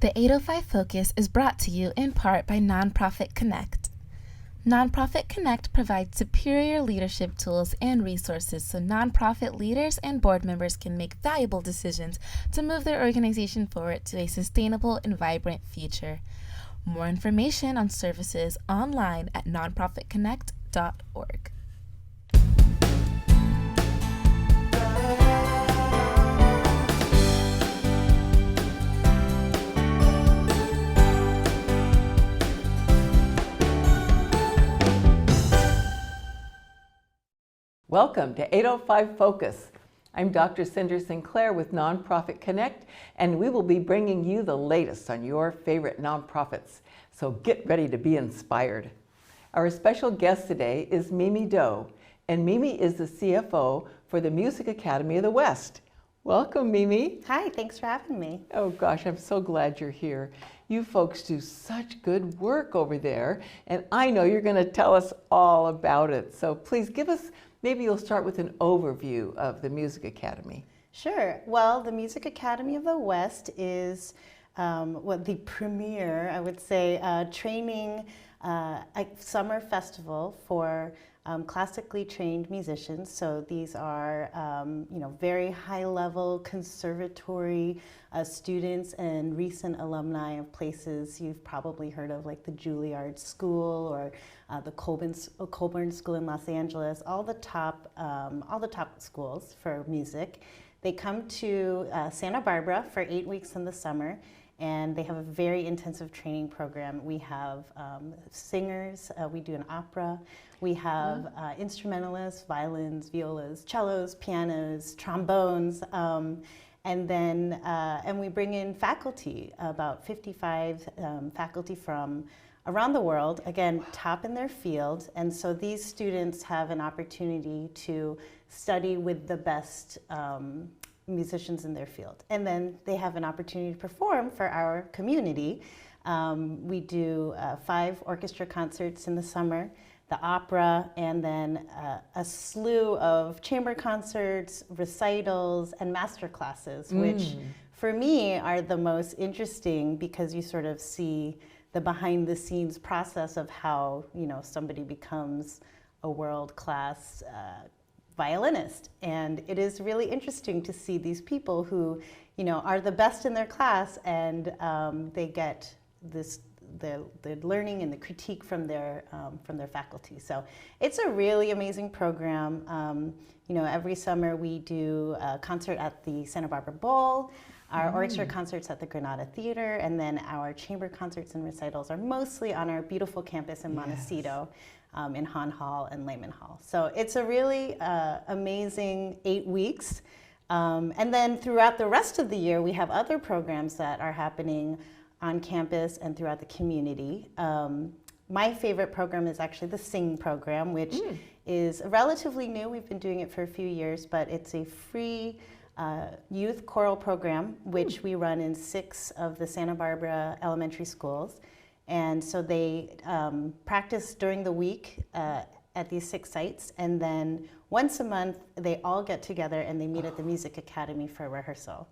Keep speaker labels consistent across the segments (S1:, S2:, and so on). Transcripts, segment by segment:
S1: The 805 Focus is brought to you in part by Nonprofit Kinect. Nonprofit Kinect provides superior leadership tools and resources so nonprofit leaders and board members can make valuable decisions to move their organization forward to a sustainable and vibrant future. More information on services online at nonprofitconnect.org.
S2: Welcome to 805 Focus. I'm Dr. Cynder Sinclair with Nonprofit Kinect, and we will be bringing you the latest on your favorite nonprofits. So get ready to be inspired. Our special guest today is Mimi Doe, and Mimi is the CFO for the Music Academy of the West. Welcome, Mimi.
S3: Hi, thanks for having me.
S2: Oh gosh, I'm so glad you're here. You folks do such good work over there, and I know you're going to tell us all about it. So please give us, maybe you'll start with an overview of the Music Academy.
S3: Sure. Well, the Music Academy of the West is the premier, I would say, training summer festival for classically trained musicians. So these are, very high-level conservatory students and recent alumni of places you've probably heard of, like the Juilliard School or the Colburn School in Los Angeles. All the top schools for music. They come to Santa Barbara for 8 weeks in the summer, and they have a very intensive training program. We have singers, we do an opera, we have instrumentalists, violins, violas, cellos, pianos, trombones, and we bring in faculty, about 55 faculty from around the world, again, top in their field. And so these students have an opportunity to study with the best musicians in their field. And then they have an opportunity to perform for our community. We do 5 orchestra concerts in the summer, the opera, and then a slew of chamber concerts, recitals, and master classes, which for me are the most interesting because you sort of see the behind the scenes process of how, somebody becomes a world-class violinist. And it is really interesting to see these people who, are the best in their class, and they get the learning and the critique from their faculty. So it's a really amazing program. Every summer we do a concert at the Santa Barbara Bowl, our orchestra concerts at the Granada Theater, and then our chamber concerts and recitals are mostly on our beautiful campus in Montecito, in Hahn Hall and Lehman Hall. So it's a really amazing 8 weeks. And then throughout the rest of the year, we have other programs that are happening on campus and throughout the community. My favorite program is actually the Sing program, which is relatively new. We've been doing it for a few years, but it's a free youth choral program, which we run in 6 of the Santa Barbara elementary schools. And so they practice during the week at these 6 sites, and then once a month they all get together and they meet at the Music Academy for rehearsal.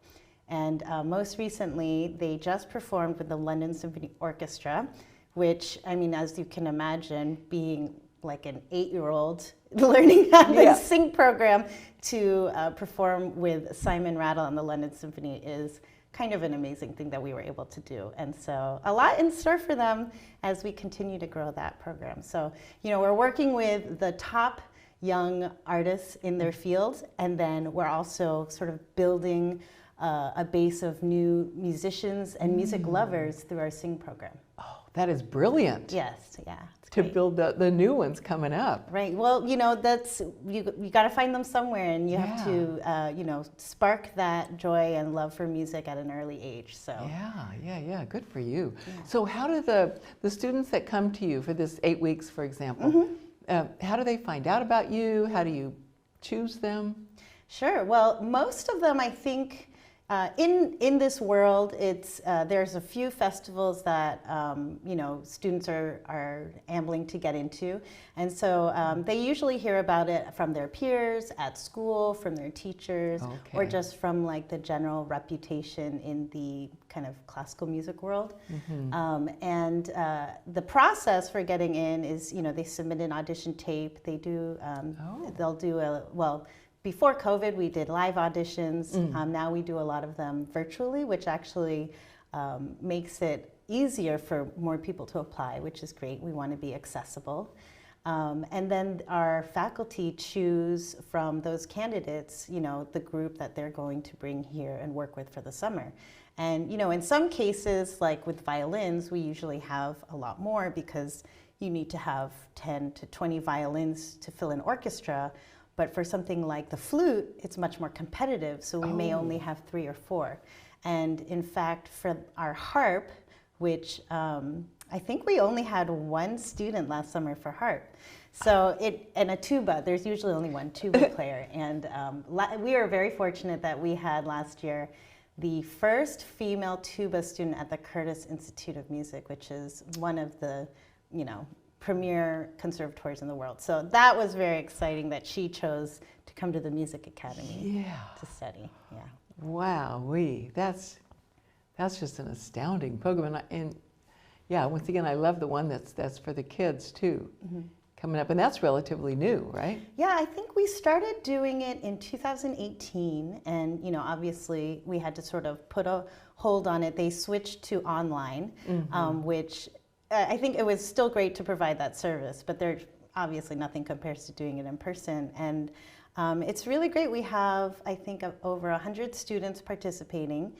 S3: And most recently they just performed with the London Symphony Orchestra, which, as you can imagine, being like an 8-year-old learning how to sing program, to perform with Simon Rattle and the London Symphony is kind of an amazing thing that we were able to do. And so a lot in store for them as we continue to grow that program. So, we're working with the top young artists in their field, and then we're also sort of building a base of new musicians and music lovers through our Sing program.
S2: Oh, that is brilliant.
S3: Yes, yeah.
S2: To build the new ones coming up.
S3: Right. Well, that's you got to find them somewhere, and you have to spark that joy and love for music at an early age. So
S2: yeah. Good for you. Yeah. So how do the students that come to you for this 8 weeks, for example, how do they find out about you? How do you choose them?
S3: Sure. Well, most of them, I think, In this world, it's there's a few festivals that students are ambling to get into, and so they usually hear about it from their peers at school, from their teachers, or just from like the general reputation in the kind of classical music world. And the process for getting in is, they submit an audition tape. They do they'll do before COVID, we did live auditions. Now we do a lot of them virtually, which actually makes it easier for more people to apply, which is great. We want to be accessible. And then our faculty choose from those candidates, the group that they're going to bring here and work with for the summer. And, in some cases, like with violins, we usually have a lot more because you need to have 10 to 20 violins to fill an orchestra. But for something like the flute, it's much more competitive, so we may only have 3 or 4. And in fact, for our harp, which I think we only had 1 student last summer for harp. So and a tuba, there's usually only 1 tuba player. And we were very fortunate that we had last year the first female tuba student at the Curtis Institute of Music, which is one of the, premier conservatories in the world. So that was very exciting that she chose to come to the Music Academy to study. Yeah.
S2: Wow, that's just an astounding program. And once again, I love the one that's for the kids too, coming up, and that's relatively new, right? Yeah,
S3: I think we started doing it in 2018, and obviously we had to sort of put a hold on it. They switched to online, which I think it was still great to provide that service, but there's obviously nothing compares to doing it in person. And it's really great. We have, I think, over 100 students participating.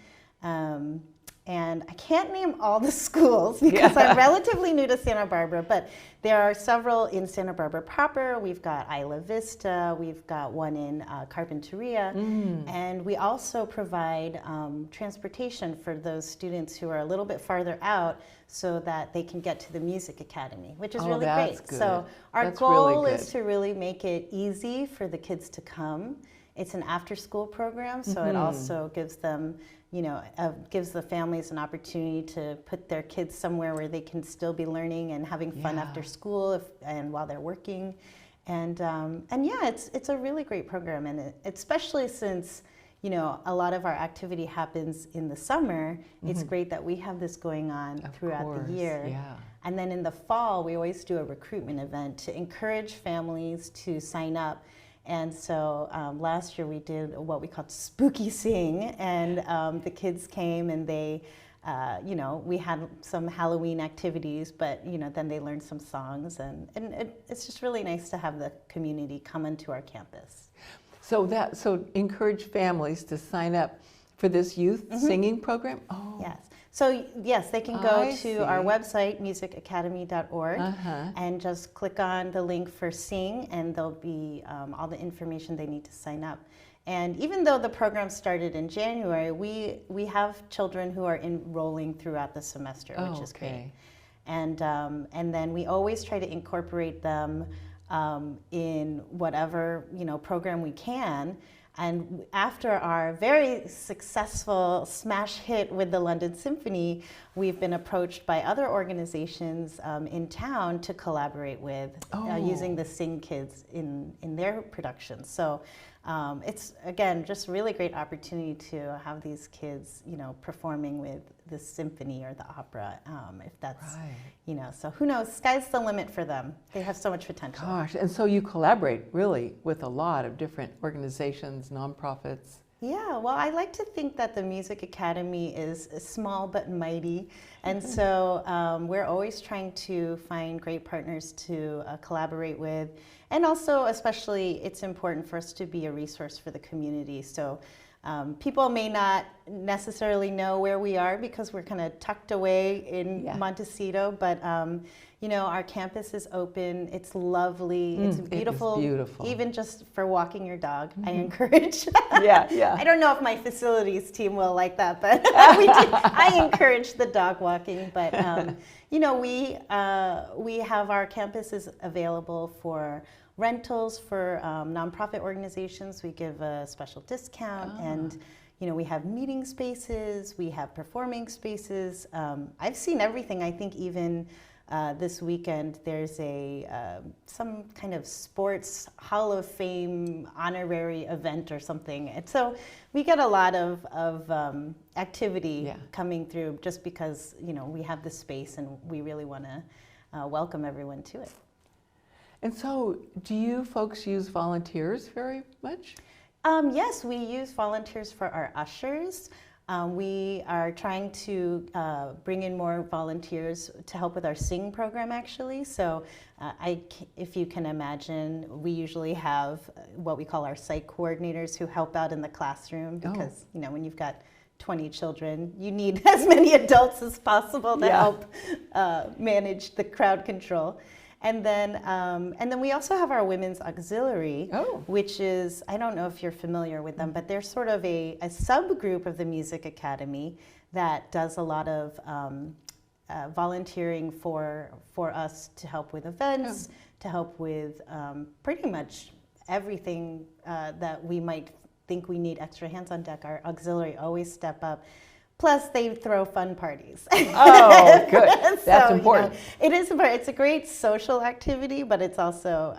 S3: And I can't name all the schools because I'm relatively new to Santa Barbara, but there are several in Santa Barbara proper. We've got Isla Vista, we've got one in Carpinteria, and we also provide transportation for those students who are a little bit farther out so that they can get to the Music Academy, which is really great.
S2: Good.
S3: So our goal is to really make it easy for the kids to come. It's an after-school program, so it also gives them gives the families an opportunity to put their kids somewhere where they can still be learning and having fun after school and while they're working. And it's a really great program, and especially since a lot of our activity happens in the summer, it's great that we have this going on throughout the year.
S2: Yeah.
S3: And then in the fall, we always do a recruitment event to encourage families to sign up. And so last year we did what we called Spooky Sing, and the kids came and they, we had some Halloween activities, but then they learned some songs, and it's just really nice to have the community come into our campus.
S2: So encourage families to sign up for this youth singing program? Oh.
S3: Yes. So yes, they can go to our website, musicacademy.org, and just click on the link for Sing, and there'll be all the information they need to sign up. And even though the program started in January, we have children who are enrolling throughout the semester, which is great. And then we always try to incorporate them in whatever program we can. And after our very successful smash hit with the London Symphony, we've been approached by other organizations in town to collaborate with using the Sing Kids in their productions. So it's, again, just really great opportunity to have these kids, performing with the symphony or the opera, if that's, so who knows, sky's the limit for them. They have so much potential.
S2: Gosh, and so you collaborate really with a lot of different organizations, nonprofits.
S3: Yeah, well, I like to think that the Music Academy is small but mighty, and so we're always trying to find great partners to collaborate with, and also especially it's important for us to be a resource for the community. So people may not necessarily know where we are because we're kind of tucked away in Montecito, but our campus is open. It's lovely. It's beautiful.
S2: It is beautiful.
S3: Even just for walking your dog, I encourage.
S2: Yeah.
S3: I don't know if my facilities team will like that, but I encourage the dog walking. But we have our campuses available for rentals for nonprofit organizations. We give a special discount, and we have meeting spaces, we have performing spaces. I've seen everything. I think even this weekend there's some kind of sports Hall of Fame honorary event or something. And so we get a lot of activity coming through just because we have the space and we really want to welcome everyone to it.
S2: And so, do you folks use volunteers very much?
S3: Yes, we use volunteers for our ushers. We are trying to bring in more volunteers to help with our Sing program, actually. So if you can imagine, we usually have what we call our site coordinators who help out in the classroom because, when you've got 20 children, you need as many adults as possible to help manage the crowd control. And then we also have our women's auxiliary, which is, I don't know if you're familiar with them, but they're sort of a subgroup of the Music Academy that does a lot of volunteering for us to help with events, to help with pretty much everything that we might think we need extra hands on deck. Our auxiliary always step up. Plus, they throw fun parties.
S2: Oh, good. That's important.
S3: It is important. It's a great social activity, but it's also,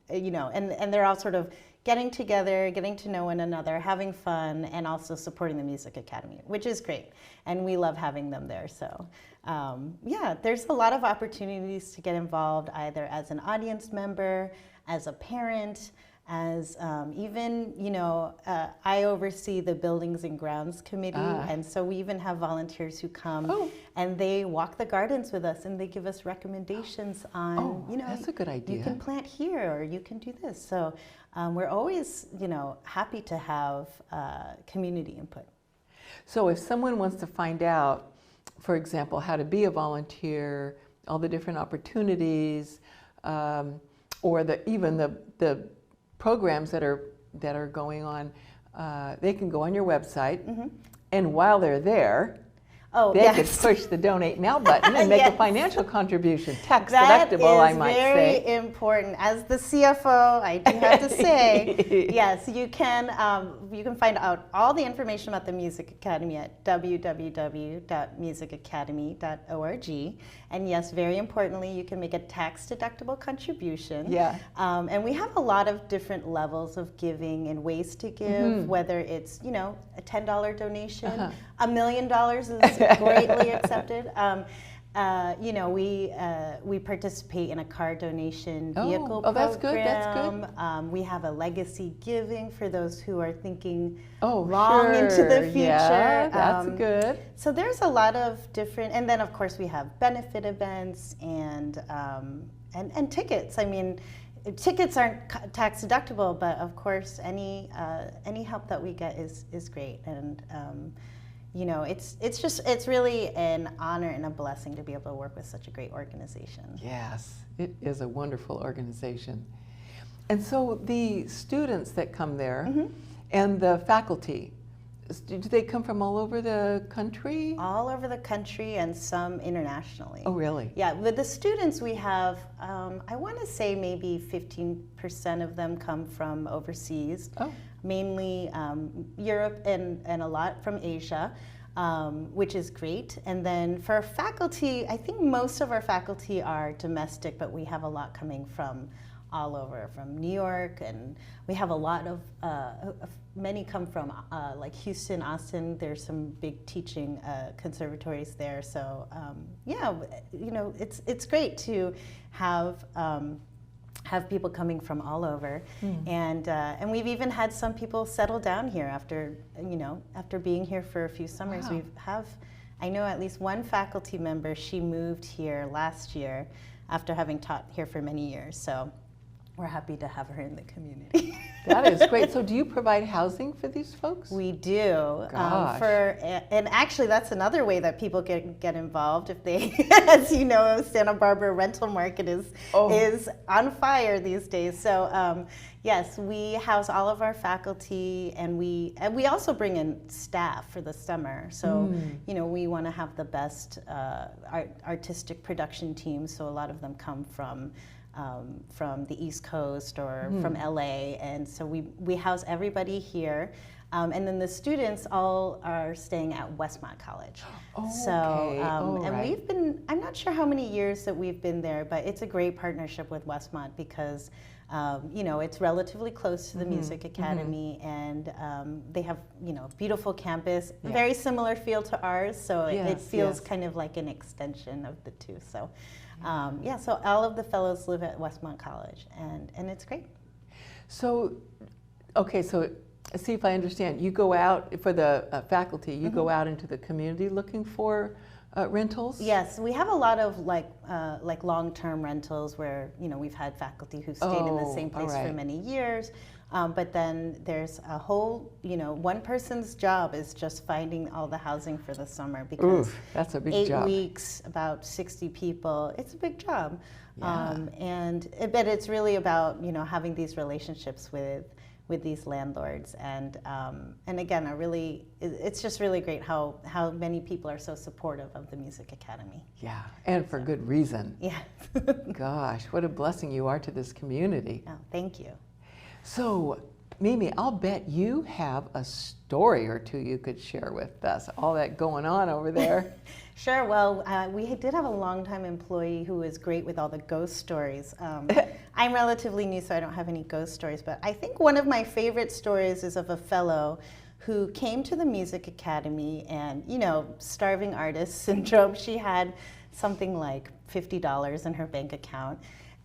S3: and they're all sort of getting together, getting to know one another, having fun, and also supporting the Music Academy, which is great. And we love having them there. So, there's a lot of opportunities to get involved, either as an audience member, as a parent, as even, I oversee the Buildings and Grounds Committee, and so we even have volunteers who come and they walk the gardens with us and they give us recommendations on,
S2: that's a good idea.
S3: You can plant here or you can do this. So we're always, happy to have community input.
S2: So if someone wants to find out, for example, how to be a volunteer, all the different opportunities, or even the programs that are going on, they can go on your website, and while they're there, they can push the donate now button and make a financial contribution, tax deductible, I might say.
S3: That is very important. As the CFO, I do have to say, yes, you can find out all the information about the Music Academy at www.musicacademy.org. And yes, very importantly, you can make a tax deductible contribution.
S2: Yeah.
S3: And we have a lot of different levels of giving and ways to give, whether it's, a $10 donation, $1 million is greatly accepted. We participate in a car donation vehicle program.
S2: That's good.
S3: We have a legacy giving for those who are thinking
S2: long
S3: into the future.
S2: Yeah, that's good.
S3: So there's a lot of different, and then of course we have benefit events and tickets. I mean, tickets aren't tax deductible, but of course any help that we get is great. And it's really an honor and a blessing to be able to work with such a great organization.
S2: Yes, it is a wonderful organization. And so the students that come there and the faculty, do they come from all over the country?
S3: All over the country and some internationally.
S2: Oh, really?
S3: Yeah, with the students we have, I want to say maybe 15% of them come from overseas. Mainly Europe and a lot from Asia, which is great. And then for faculty, I think most of our faculty are domestic, but we have a lot coming from all over, from New York, and we have a lot of, many come from like Houston, Austin. There's some big teaching conservatories there. So it's great to have people coming from all over, and we've even had some people settle down here after being here for a few summers.
S2: Wow.
S3: I know at least one faculty member. She moved here last year after having taught here for many years. So we're happy to have her in the community.
S2: That is great. So do you provide housing for these folks?
S3: We do. And actually that's another way that people get involved. If they, as you know, Santa Barbara rental market is on fire these days. So yes, we house all of our faculty, and we also bring in staff for the summer. So we want to have the best artistic production team. So a lot of them come from the East Coast or from LA, and so we house everybody here. And then the students all are staying at Westmont College.
S2: Oh,
S3: So,
S2: okay.
S3: and
S2: Right.
S3: we've been, I'm not sure how many years that we've been there, but it's a great partnership with Westmont because, you know, it's relatively close to the Music Academy, and they have, you know, beautiful campus,
S2: Yeah.
S3: very similar feel to ours, so it
S2: Yes,
S3: feels
S2: yes.
S3: kind of like an extension of the two. So, yeah, so all of the fellows live at Westmont College, and it's great.
S2: So, okay, so see if I understand. You go out, for the faculty, you go out into the community looking for rentals?
S3: Yes, we have a lot of like long-term rentals where, you know, we've had faculty who stayed in the same
S2: all
S3: place for
S2: right.
S3: many years. But then there's a whole, you know, one person's job is just finding all the housing for the summer because
S2: Oof, that's a big
S3: 8
S2: job.
S3: weeks, about 60 people, it's a big job.
S2: Yeah.
S3: But it's really about, you know, having these relationships with these landlords, and again, it's just really great how many people are so supportive of the Music Academy.
S2: Yeah, and for good reason.
S3: Yeah.
S2: Gosh, what a blessing you are to this community.
S3: Oh, thank you.
S2: So, Mimi, I'll bet you have a story or two you could share with us. All that going on over there.
S3: Sure. Well, we did have a longtime employee who was great with all the ghost stories. I'm relatively new, so I don't have any ghost stories, but I think one of my favorite stories is of a fellow who came to the Music Academy and, you know, starving artist syndrome. She had something like $50 in her bank account.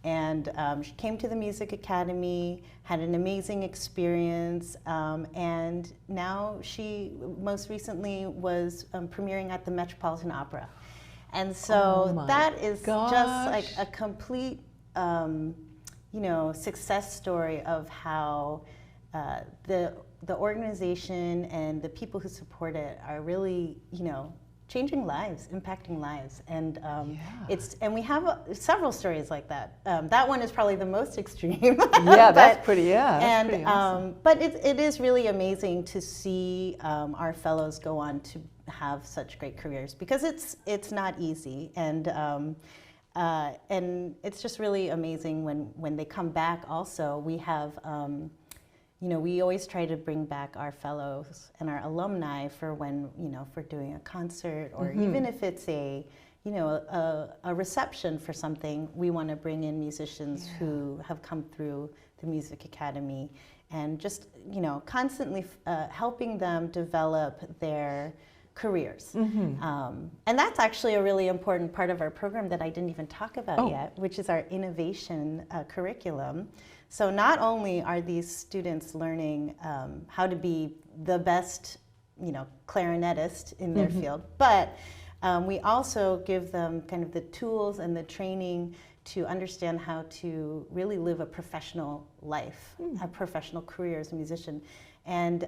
S3: And she came to the Music Academy, had an amazing experience, and now she most recently was premiering at the Metropolitan Opera. And so that is just like a complete, you know, success story of how the organization and the people who support it are really, you know, changing lives, impacting lives, and and we have several stories like that. That one is probably the most extreme.
S2: Yeah, that's pretty awesome.
S3: But it is really amazing to see our fellows go on to have such great careers because it's not easy, and it's just really amazing when they come back. Also, we have. You know, we always try to bring back our fellows and our alumni for when, you know, for doing a concert or even if it's a, you know, a reception for something, we want to bring in musicians who have come through the Music Academy and just, you know, constantly helping them develop their careers. And that's actually a really important part of our program that I didn't even talk about yet, which is our innovation curriculum. So not only are these students learning how to be the best, you know, clarinetist in their field, but we also give them kind of the tools and the training to understand how to really live a professional life, a professional career as a musician. And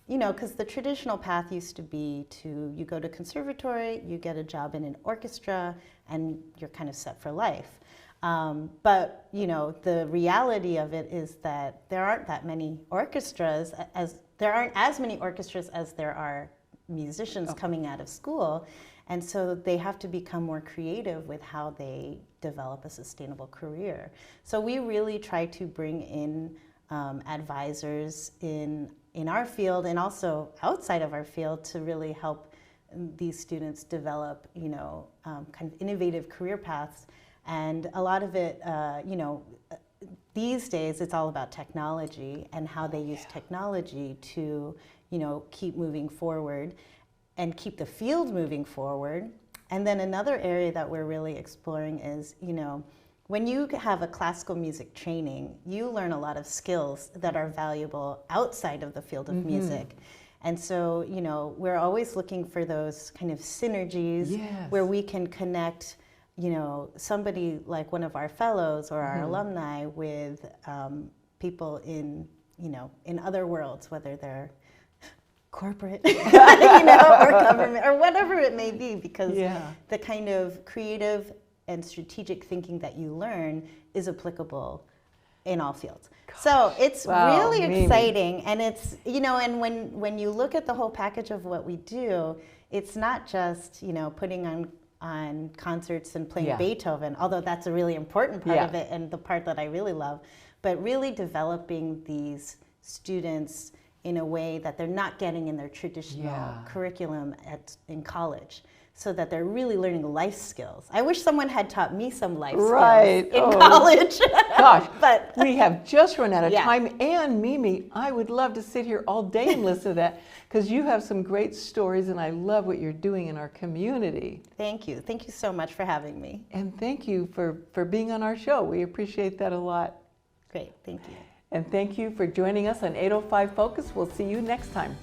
S3: you know, because the traditional path used to be you go to conservatory, you get a job in an orchestra, and you're kind of set for life. But, you know, the reality of it is that there aren't that many orchestras, there aren't as many orchestras as there are musicians coming out of school. And so they have to become more creative with how they develop a sustainable career. So we really try to bring in advisors in our field and also outside of our field to really help these students develop, you know, kind of innovative career paths. And a lot of it, you know, these days it's all about technology and how they use technology to, you know, keep moving forward and keep the field moving forward. And then another area that we're really exploring is, you know, when you have a classical music training, you learn a lot of skills that are valuable outside of the field of music. And so, you know, we're always looking for those kind of synergies where we can connect, you know, somebody like one of our fellows or our alumni with people in, you know, in other worlds, whether they're corporate, you know, or government, or whatever it may be, because the kind of creative and strategic thinking that you learn is applicable in all fields. So it's really exciting, and it's, you know, and when you look at the whole package of what we do, it's not just, you know, putting on concerts and playing Beethoven, although that's a really important part of it and the part that I really love, but really developing these students in a way that they're not getting in their traditional curriculum in college, so that they're really learning life skills. I wish someone had taught me some life skills in college.
S2: Gosh,
S3: but
S2: we have just run out of time. And Mimi, I would love to sit here all day and listen to that, because you have some great stories, and I love what you're doing in our community.
S3: Thank you. Thank you so much for having me.
S2: And thank you for being on our show. We appreciate that a lot.
S3: Great, thank you.
S2: And thank you for joining us on 805 Focus. We'll see you next time.